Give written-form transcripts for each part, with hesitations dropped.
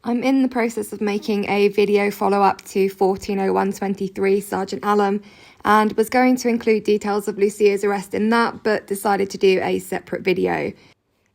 I'm in the process of making a video follow-up to 140123 Sergeant Allen, and was going to include details of Lucia's arrest in that, but decided to do a separate video.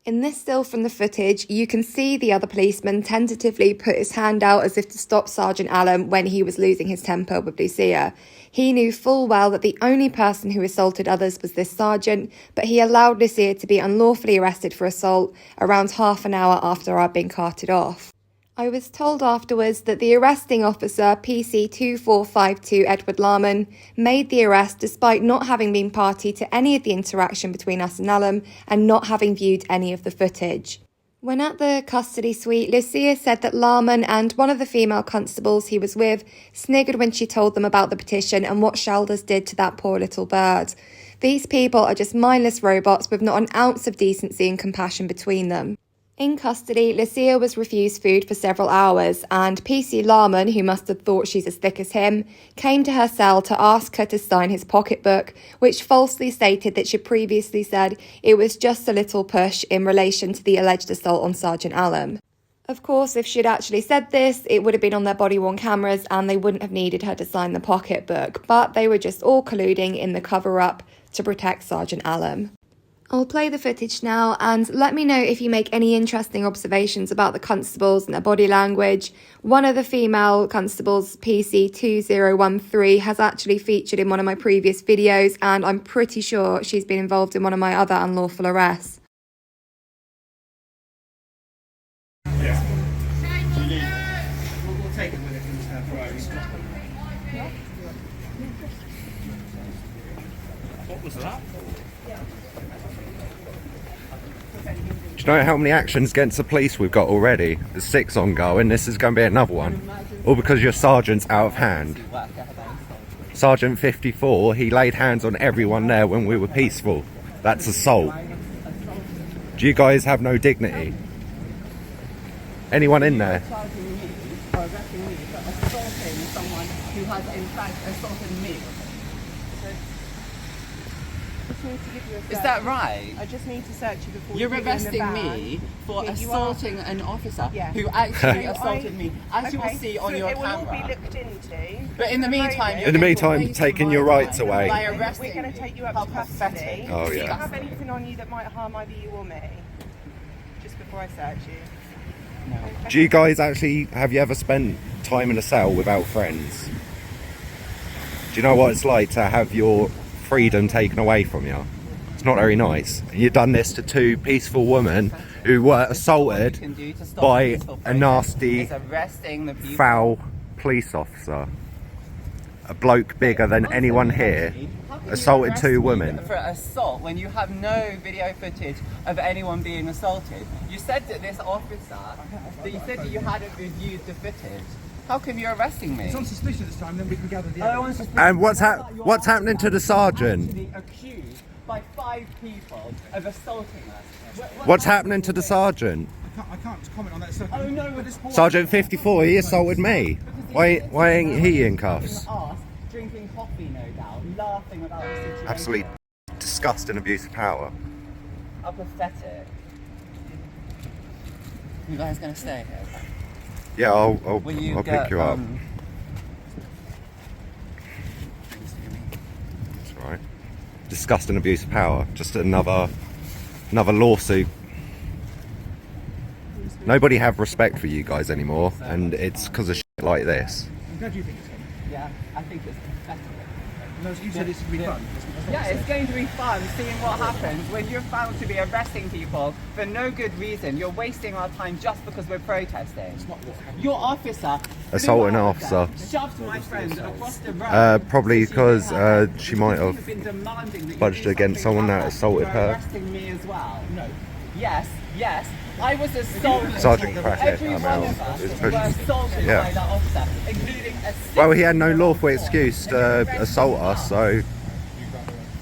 In this still from the footage, you can see the other policeman tentatively put his hand out as if to stop Sergeant Allen when he was losing his temper with Lucia. He knew full well that the only person who assaulted others was this sergeant, but he allowed Lucia to be unlawfully arrested for assault around half an hour after I'd been carted off. I was told afterwards that the arresting officer, PC 2452 Edward Larman, made the arrest despite not having been party to any of the interaction between us and Allen and not having viewed any of the footage. When at the custody suite, Lucia said that Larman and one of the female constables he was with sniggered when she told them about the petition and what Shelders did to that poor little bird. These people are just mindless robots with not an ounce of decency and compassion between them. In custody, Lucia was refused food for several hours, and PC Larman, who must have thought she's as thick as him, came to her cell to ask her to sign his pocketbook, which falsely stated that she previously said it was just a little push in relation to the alleged assault on Sergeant Allen. Of course, if she'd actually said this, it would have been on their body-worn cameras and they wouldn't have needed her to sign the pocketbook, but they were just all colluding in the cover-up to protect Sergeant Allen. I'll play the footage now and let me know if you make any interesting observations about the constables and their body language. One of the female constables, PC 2013, has actually featured in one of my previous videos, and I'm pretty sure she's been involved in one of my other unlawful arrests. Yeah. We'll take it with it from What was that? Do you know how many actions against the police we've got already? There's 6 ongoing, this is going to be another one. All because your sergeant's out of hand. Sergeant 54, he laid hands on everyone there when we were peaceful. That's assault. Do you guys have no dignity? Anyone in there? Is that right? I just need to search you before you're arresting me for assaulting an officer who actually assaulted me, as you will see on your camera. It will all be looked into. But in the meantime, taking your rights away. By arresting we're going to take you up to custody. Oh, Do yeah. you have anything on you that might harm either you or me? Just before I search you. No. Do you guys actually, have you ever spent time in a cell without friends? Do you know what it's like to have your freedom taken away from you? It's not very nice. And you've done this to 2 peaceful women who were assaulted by a nasty, foul police officer. A bloke bigger than anyone here assaulted 2 women. For assault when you have no video footage of anyone being assaulted. You said that this officer, that you said that you hadn't reviewed the footage. How come you're arresting me? It's on suspicion this time, then we can gather the evidence. And what's happening to the sergeant? Accused by 5 people of assaulting us. What's happening to the sergeant? I can't comment on that. Oh no, this Sergeant 54, he assaulted me. Why ain't he in cuffs? Drinking coffee, no doubt, laughing about the situation. Absolutely disgusting abuse of power. How pathetic. You guys gonna stay here? Yeah, I'll pick you up. That's right. Disgusting abuse of power. Just another lawsuit. Nobody have respect for you guys anymore, and it's because of shit like this. I'm glad you think it's funny. Yeah, I think it's pathetic. No, you said it's going to be fun. Yeah, it's going to be fun seeing what happens when you're found to be arresting people for no good reason. You're wasting our time just because we're protesting. It's not what happened. Your officer Assault an officer. shoved my friend across the road. Probably because she might have been demanding that budged you do against someone that assaulted You're her. arresting me as well. No. Yes. I was assaulted. Sergeant Crackett, Every I'm one out. of us It's were pushed. assaulted Yeah. by that officer, including a Well, he had no lawful excuse to assault us, so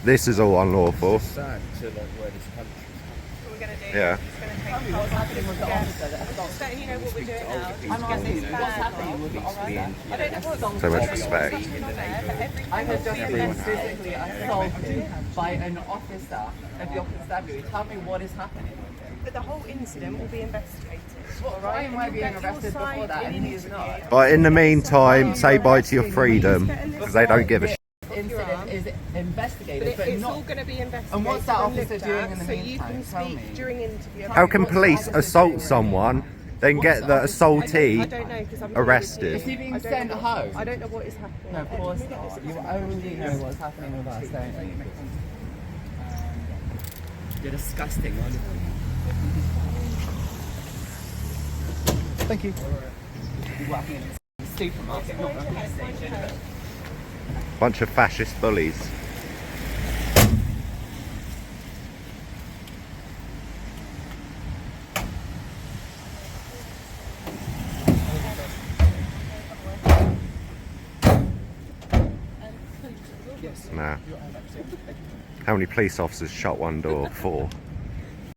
this is all unlawful. What we're going to do. Yeah. What's happening with the officer that Just letting you know what we're doing now. I'm asking you, what's happening with the officer? I don't know what's So much respect. I have just been physically assaulted by an officer of your constabulary. Tell me what is happening. But the whole incident will be investigated. Well, alright? why am I And being you'll get arrested your before side that in and an he's interview. not? But in the meantime, say bye to your freedom, because they don't give a shit. Incident is investigated, but It's not. all going to be investigated. And what's that and officer looked doing at, in the so you meantime? can Tell speak me. during interview. How can police assault someone, then get the I assaultee don't know because I'm arrested? Is he being I don't sent know home? I don't know what is happening. No, of course not. You only know what's happening with us, don't you? You're disgusting, one. Thank you. You're working in a supermarket, not a police station. Bunch of fascist bullies. Nah. How many police officers shut one door? 4.